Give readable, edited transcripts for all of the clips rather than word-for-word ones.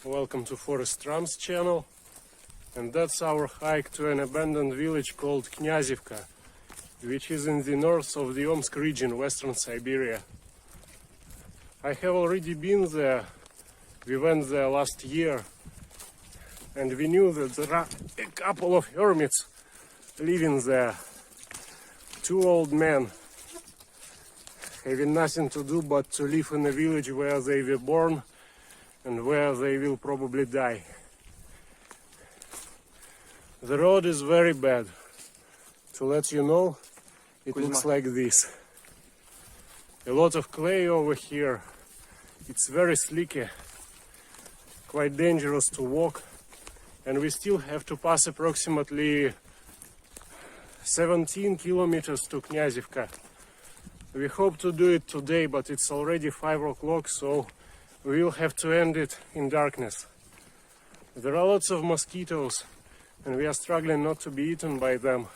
Welcome to Forest Trams channel, and that's our hike to an abandoned village called Knyazivka, which is in the north of the Omsk region, western Siberia. I have already been there. We went there last year, and we knew that there are a couple of hermits living there. Two old men having nothing to do but to live in a village where they were born and where they will probably die. The road is very bad. To let you know, it looks like this. A lot of clay over here. It's very slicky, quite dangerous to walk, and we still have to pass approximately 17 kilometers to Knyazivka. We hope to do it today, but it's already 5 o'clock, so we will have to end it in darkness. There are lots of mosquitoes, and we are struggling not to be eaten by them.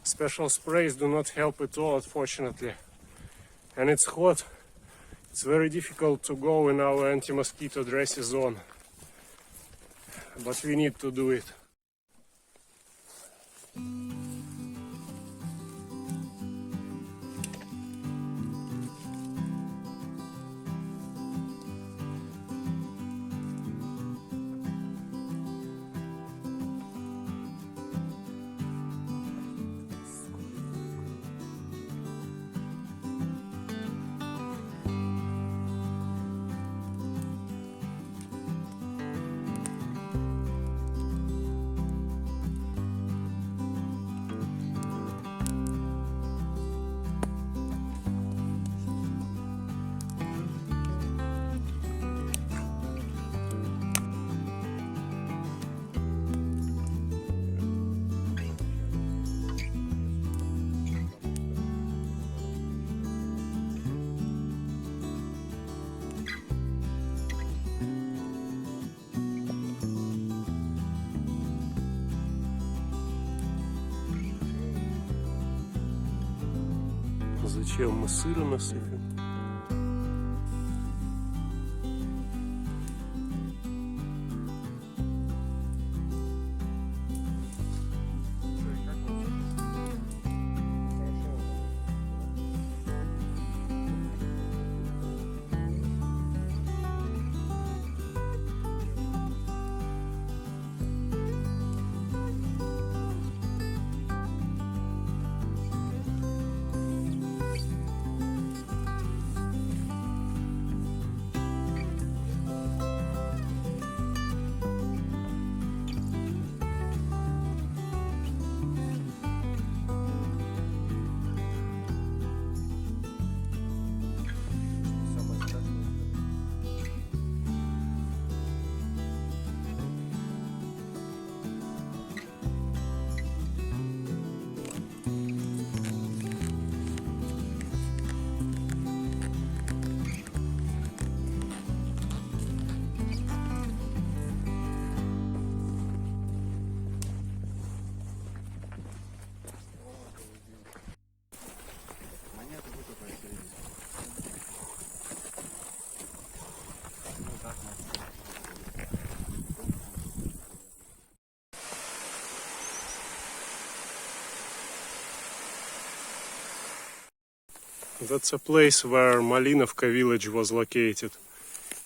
Special sprays do not help at all, unfortunately. And it's hot. It's very difficult to go in our anti-mosquito dresses on. But we need to do it. Зачем мы сыра насыпем? That's a place where Malinovka village was located.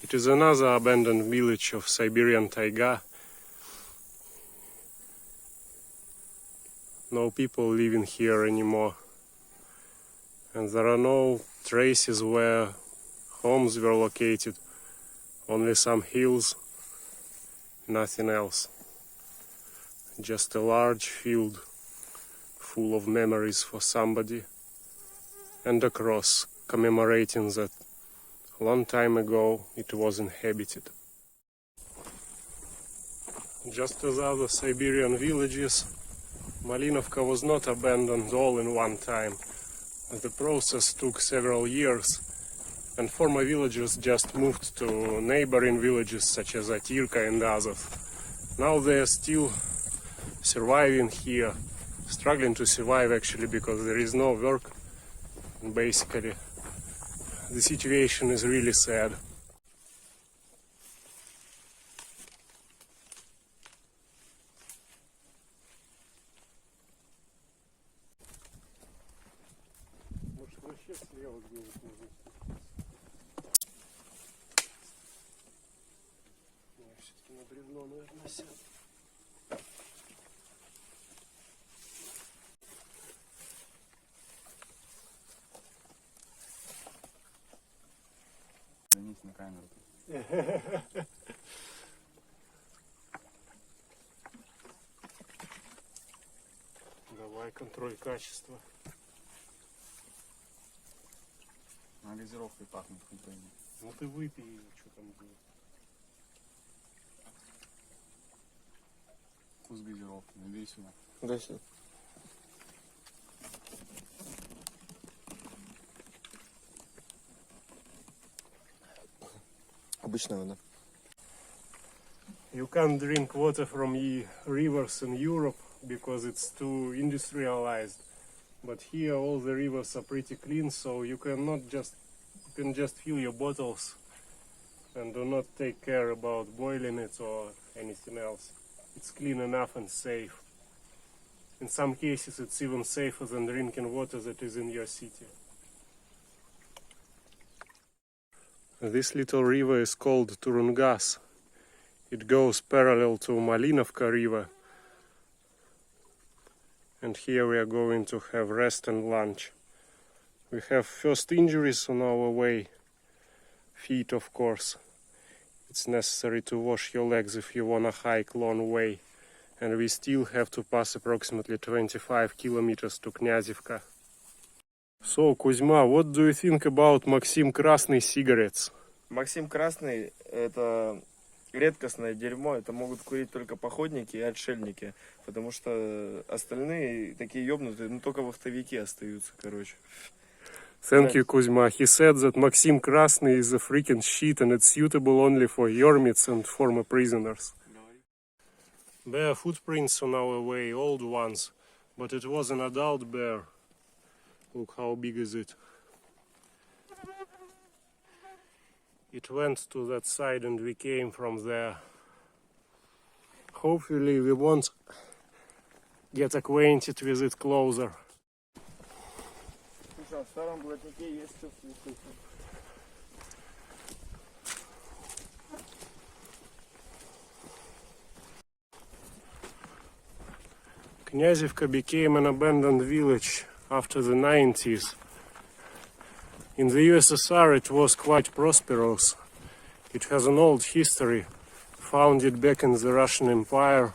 It is another abandoned village of Siberian taiga. No people living here anymore. And there are no traces where homes were located. Only some hills, nothing else. Just a large field full of memories for somebody. And a cross commemorating that a long time ago it was inhabited. Just as other Siberian villages, Malinovka was not abandoned all in one time. The process took several years, and former villagers just moved to neighboring villages such as Atirka and others. Now they are still surviving here, struggling to survive actually because there is no work. Basically, the situation is really sad. вот где вот можно. Я все-таки на бревно, наверное, сяду. Вернись на камеру. Давай, контроль качества. На газировкой пахнет хоть бы. Ну ты выпей, что там будет. Вкус газировки. Набери сюда. Да, все. Обычная вода. You can't drink water from rivers in Europe because it's too industrialized. But here all the rivers are pretty clean, so you can just fill your bottles and do not take care about boiling it or anything else. It's clean enough and safe. In some cases it's even safer than drinking water that is in your city. This little river is called Turungas. It goes parallel to Malinovka river. And here we are going to have rest and lunch. We have first injuries on our way. Feet, of course. It's necessary to wash your legs if you wanna hike long way. And we still have to pass approximately 25 kilometers to Knyazivka. So, Kuzma, what do you think about Maxim Krasny cigarettes? Максим Красный — это редкостное дерьмо. Это могут курить только походники и отшельники. Потому что остальные такие ёбнутые, ну только вахтовики остаются, короче. Thank you, Kuzma. He said that Maxim Krasny is a freaking shit and it's suitable only for hermits and former prisoners. Bear footprints on our way, old ones, but it was an adult bear. Look how big is it. It went to that side and we came from there. Hopefully we won't get acquainted with it closer. Слушай, а в старом блатнике есть что слушать. Knyazivka became an abandoned village after the 90s. In the USSR it was quite prosperous. It has an old history. Founded back in the Russian Empire,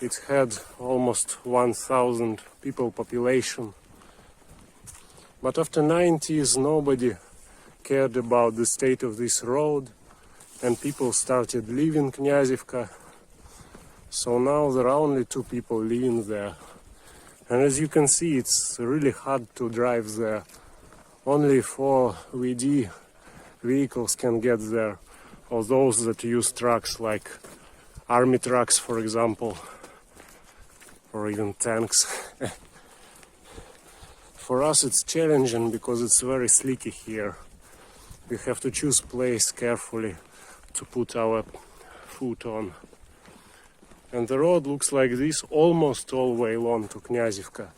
it had almost 1,000 people population. But after 90s nobody cared about the state of this road and people started leaving Knyazivka. So now there are only 2 people living there. And as you can see, it's really hard to drive there. Only 4 VD vehicles can get there, or those that use trucks like army trucks, for example, or even tanks. For us it's challenging because it's very slicky here. We have to choose place carefully to put our foot on. And the road looks like this almost all the way along to Knyazivka.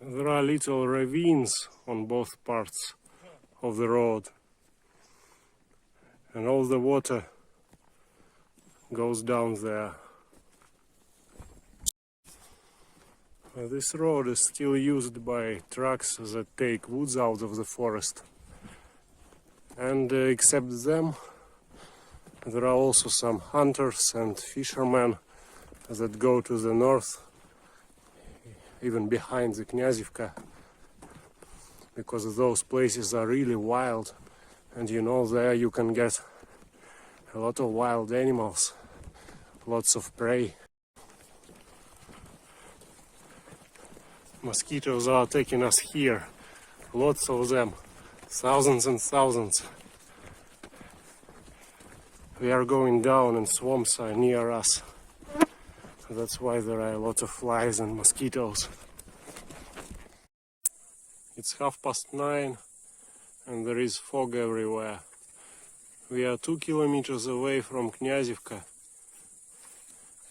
There are little ravines on both parts of the road. And all the water goes down there. This road is still used by trucks that take woods out of the forest. And except them, there are also some hunters and fishermen that go to the north, even behind the Knyazivka, because those places are really wild, and you know there you can get a lot of wild animals, lots of prey. Mosquitoes are taking us here, lots of them, thousands and thousands. We are going down and swamps are near us. That's why there are a lot of flies and mosquitoes. It's 9:30 and there is fog everywhere. We are 2 kilometers away from Knyazivka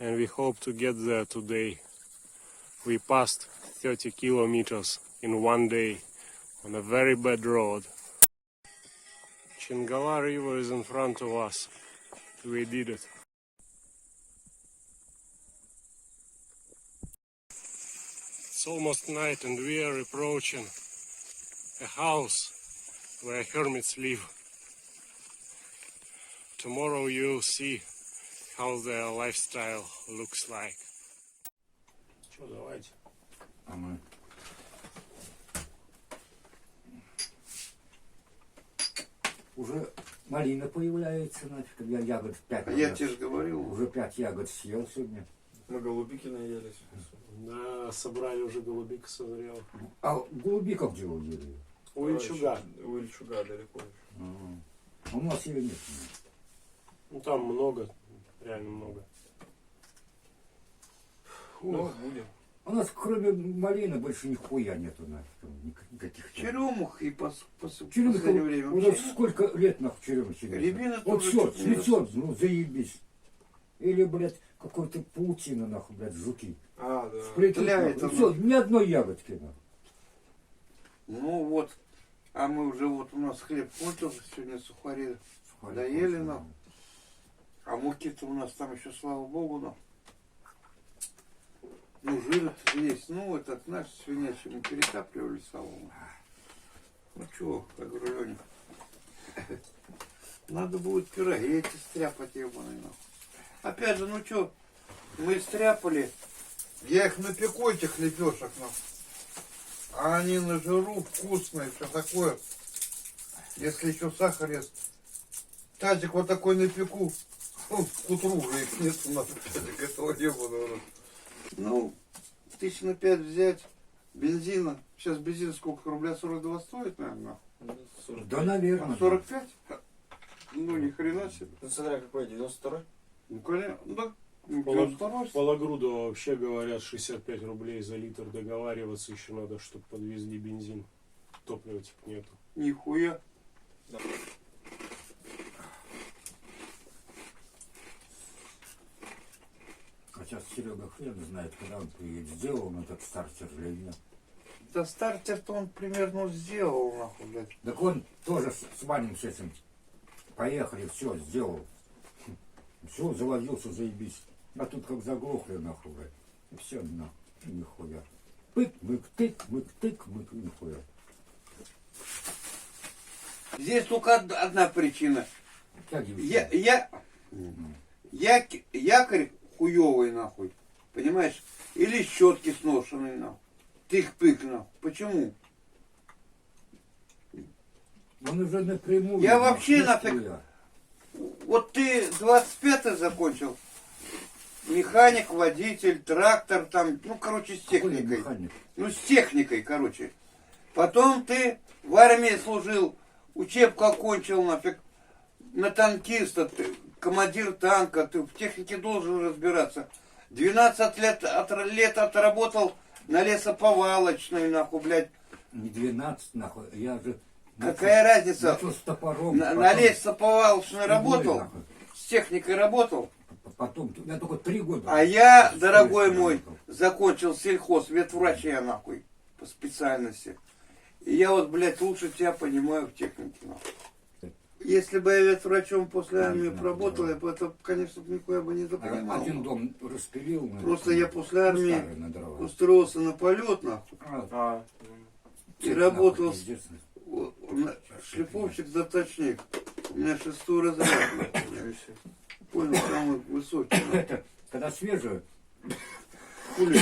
and we hope to get there today. We passed 30 kilometers in one day on a very bad road. Chingala River is in front of us. We did it. It's almost night and we are approaching a house where hermits live. Tomorrow you'll see how their lifestyle looks like. Что, давайте. Уже малина появляется, нафиг, я ягод 5. А я тебе же говорил. Уже 5 ягод съел сегодня. Мы голубики наелись. Да, собрали уже голубика созрела. А голубика где вы ели? У Ильчуга. У Ильчуга далеко. У нас ее нет. Ну там много, реально много. Ну, будем. У нас кроме малины больше нихуя нету нафиг. Никаких. Черемух и в Черемуха, последнее время уже вообще нет. сколько лет нахуй черемухи нет. Рябина Вот тоже все, чуть не цветет, ну заебись. Или, блядь, какой-то паутина, нахуй, блядь, жуки. А, да. Сплетут, Тляет нахуй. оно. Все, ни одной ягодки, нахуй. Ну вот. А мы уже вот у нас хлеб кончился, сегодня сухари доели нам. А муки-то у нас там еще, слава богу, нам. Ну, жир есть. Ну, этот наш свинячий мы перетапливали салон. Ну чего, я говорю, Леня, надо будет пироги эти стряпать, ебаные, нахуй. Опять же, ну что, мы стряпали, я их напеку, этих лепешек, нахуй. А они на жиру вкусные, все такое. Если еще сахар есть. Тазик вот такой напеку. Ну, к утру уже их нет у нас, тазик этого ебаного. Ну, 1000 на 5 взять бензина. Сейчас бензин сколько? Рубля 42 стоит, наверное? Да, наверное. А 45? Ну, ни хрена себе. Ну, смотря какой, 92-й? Ну, конечно, да. Ну, Полог- 92. Пологрудово вообще говорят 65 рублей за литр. Договариваться еще надо, чтобы подвезли бензин. Топлива типа нету. Нихуя. А сейчас Серега хрен знает, когда он приедет. Сделал он этот стартер или нет. Да стартер-то он примерно сделал, нахуй, блядь. Так он тоже с Ванем с этим поехали, все, сделал. Все, завозился, заебись. А тут как заглохли, нахуй, блядь. И все, нахуй, нихуя. Пык-мык, тык-мык, нихуя. Здесь только одна причина. Тягивайся. Якорь хуёвый, нахуй. Понимаешь? Или щетки сношенные, нахуй. Тык-пык, нахуй. Почему? Он уже напрямую. Я вообще нахуй, нафиг- нихуя. Вот ты 25-й закончил. Механик, водитель, трактор, там, ну, короче, с Какой техникой. механик? Ну, с техникой, короче. Потом ты в армии служил, учебку окончил, нафиг, на танкиста, ты командир танка, ты в технике должен разбираться. 12 лет отработал на лесоповалочной, нахуй, блядь. Не 12, нахуй. Я же... Какая разница? Начал с топором. На потом лесоповалочной с работал, нахуй. с техникой работал. Потом, я только 3 года. А я, с дорогой поездкой мой, работал. закончил сельхоз, ветврач я, нахуй, по специальности. И я вот, блядь, лучше тебя понимаю в технике, нахуй. Если бы я ветврачом после армии Понятно, проработал, да. я бы это, конечно, нихуя бы не запонимал. Один дом распилил. Просто я после армии старый на дрова. устроился на полет, нахуй, А, и Цепь, работал нахуй, пиздец. шлифовщик-заточник. У меня 6-й разряд, нахуй. Понял, самый высокий, нахуй. Это, когда свежее, Хули,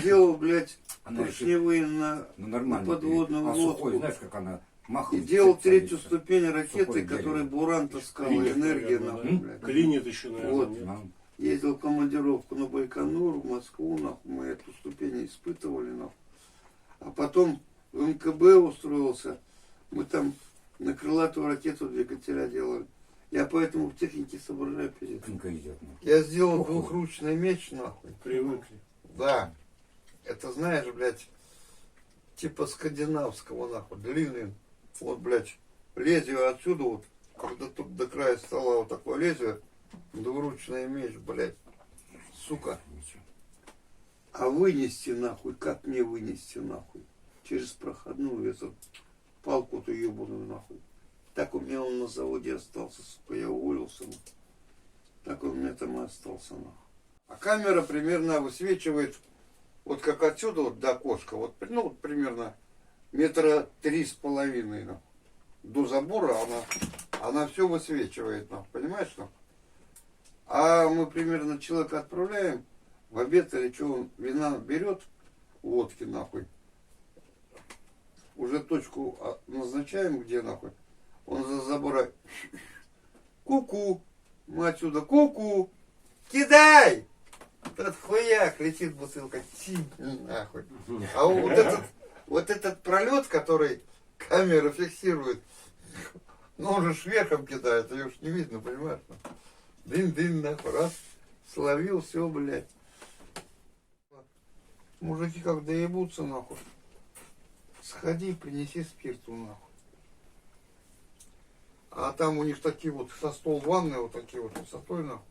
делал, блядь, она еще поршневые на ну, нормально. подводную а лодку. сухой, знаешь, как она И махает. делал цепь третью садится. ступень ракеты, Сухое которую дерево. Буран таскал, Клинит, энергия, наверное, нахуй, да? блядь. Клинит еще, наверное, Вот. нет? Ну, Ездил в командировку на Байконур, в Москву, нахуй, мы эту ступень испытывали, нахуй. А потом в МКБ устроился, мы там на крылатую ракету двигателя делали. Я поэтому в технике соображаю, пиздец. Тонко идет. Ну. Я сделал Охуй. двухручный меч, нахуй. Привыкли. Да. Это, знаешь, блядь, типа скандинавского, нахуй, длинный. Вот, блядь, лезвие отсюда вот, когда тут до края стола вот такое лезвие, двуручный меч, блядь, сука. Ничего. А вынести, нахуй, как мне вынести, нахуй? Через проходную, это Палку-то ебаную нахуй. Так у меня он на заводе остался, сука, я уволился. Нахуй. Так он у меня там и остался, нахуй. А камера примерно высвечивает, вот как отсюда вот до окошка, вот, ну, вот примерно 3,5 метра, нахуй. До забора она все высвечивает, нахуй, понимаешь, нахуй? А мы примерно человека отправляем в обед или что, он вина берет, водки, нахуй. Уже точку назначаем, где, нахуй. Он за забора. Ку-ку. Мы отсюда. Ку-ку. Кидай! Этот хуяк летит бутылка. Тим, нахуй. А вот этот пролет, который камера фиксирует, ну он же сверхом кидает, ее уж не видно, понимаешь? Дын-дын, нахуй, раз, словил, все, блядь. Мужики как доебутся, нахуй. Сходи, принеси спирту, нахуй. А там у них такие вот со стол ванны, вот такие вот высотой, нахуй.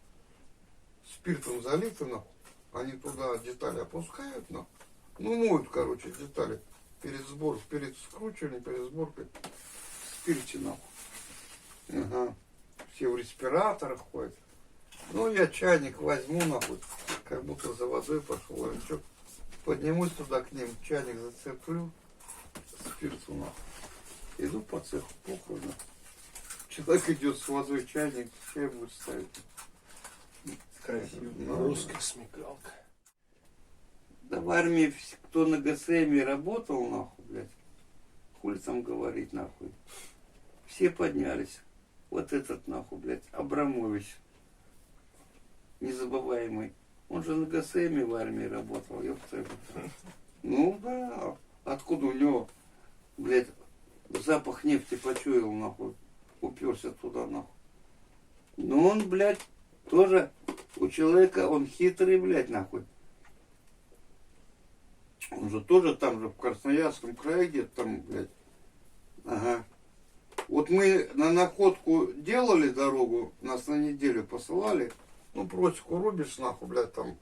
Спиртом залиты, нахуй. Они туда детали опускают, нахуй. Ну, моют, короче, детали. Перед скручиванием, перед сборкой. В спирте, нахуй. Ага. Все в респираторах ходят. Ну, я чайник возьму, нахуй. Как будто за водой пошел. А что, поднимусь туда к ним, чайник зацеплю. Спирту, нахуй. Иду по цеху, похуй, нахуй. Человек идет с водой, чайник, чай будет ставить. Красиво. Ну, Русская смекалка. да в армии, кто на ГСМе работал, нахуй, блядь, хули там говорить, нахуй. Все поднялись. Вот этот, нахуй, блядь, Абрамович. Незабываемый. Он же на ГСМе в армии работал, ёпта. Ну да. Откуда у него, блядь, запах нефти почуял, нахуй. Уперся туда, нахуй. Ну он, блядь, тоже у человека, он хитрый, блядь, нахуй. Он же тоже там же в Красноярском крае где-то там, блядь. Ага. Вот мы на находку делали дорогу, нас на неделю посылали. Ну, просеку рубишь, нахуй, блядь, там.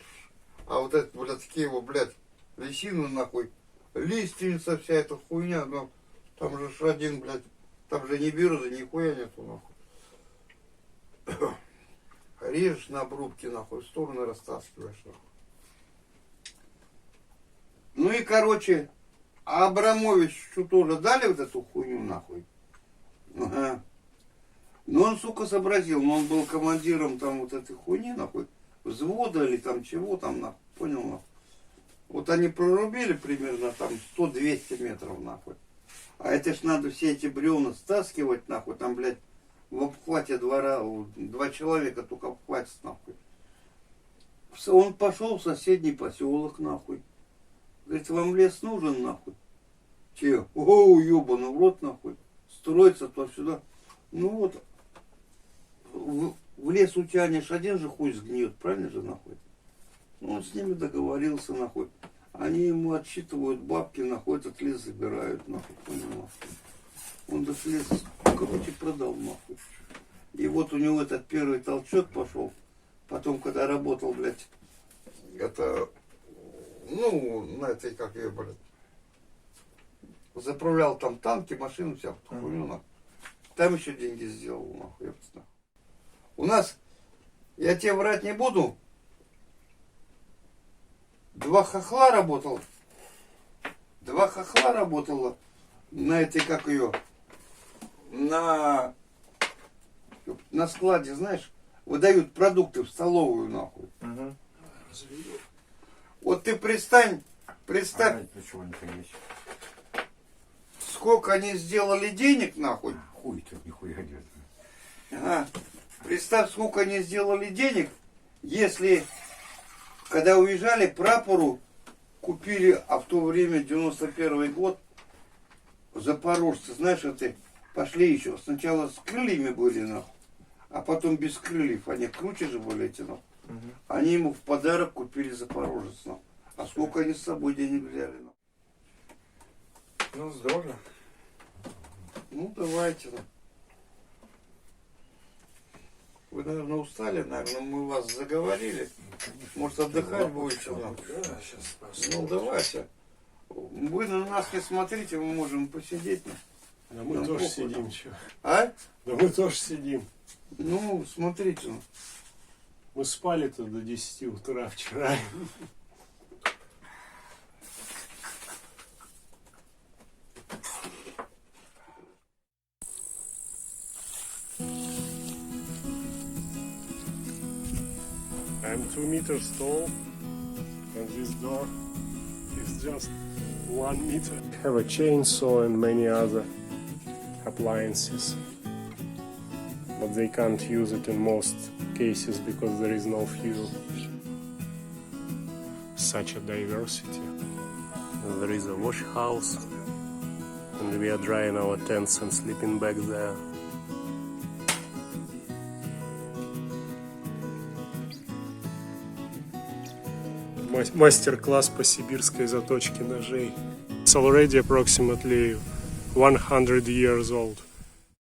А вот это, блядь, такие вот, блядь, лисины, нахуй. Лиственница, вся эта хуйня, ну, там же ж один, блядь, там же ни биржи, ни хуя нету, нахуй. Режешь на обрубки, нахуй, в стороны растаскиваешь, нахуй. Ну и, короче, а Абрамовичу тоже дали вот эту хуйню, нахуй. Ага. Но он, сука, сообразил, но он был командиром там вот этой хуйни, нахуй, взвода или там чего там, нахуй, понял, нахуй. Вот они прорубили примерно там 100-200 метров, нахуй. А это ж надо все эти бревна стаскивать, нахуй, там, блядь, в обхвате двора, 2 человека только обхватит, нахуй. Он пошел в соседний поселок, нахуй. Говорит, вам лес нужен, нахуй? Че? О, ебаный в рот, нахуй. Строится туда-сюда. Ну вот, в лес утянешь, один же хуй сгниет, правильно же, нахуй? Он с ними договорился, нахуй. Они ему отсчитывают бабки, нахуй, этот лес забирают, нахуй, понял, нахуй. Он этот лес, короче, продал, нахуй. И вот у него этот первый толчок пошел. Потом, когда работал, блядь, это, ну, на этой, как ее, блядь, заправлял там танки, машины, вся хуйню, нахуй. Там еще деньги сделал, нахуй, нахуй. У нас, я тебе врать не буду, 2 хохла работало на этой, как ее, на складе, знаешь, выдают продукты в столовую, нахуй. Угу. Вот ты представь, Почему не есть? сколько они сделали денег, нахуй. Хуй ты, нихуя нет. Ага. Представь, сколько они сделали денег, если, когда уезжали, прапору купили, а в то время, 91 год, запорожцы, знаешь, это пошли еще, сначала с крыльями были, нахуй, а потом без крыльев, они круче же были эти, нахуй. Угу. Они ему в подарок купили запорожец, нахуй. А сколько они с собой денег взяли, нахуй? Ну, здорово. Ну, давайте, нахуй. Вы, наверное, устали, наверное, мы вас заговорили. Может, отдыхать будете? Нахуй? Да, сейчас Ну, давайте. Вы на нас не смотрите, мы можем посидеть. Да мы Там тоже похуй. сидим, чё. А? Да мы тоже сидим. Ну, смотрите. Мы спали-то до 10 утра вчера. I'm 2 meters tall, and this door is just 1 meter. Have a chainsaw and many other appliances, but they can't use it in most cases because there is no fuel. Such a diversity. There is a wash house, and we are drying our tents and sleeping back there. Мастер-класс по сибирской заточке ножей. It's already approximately 100 years old.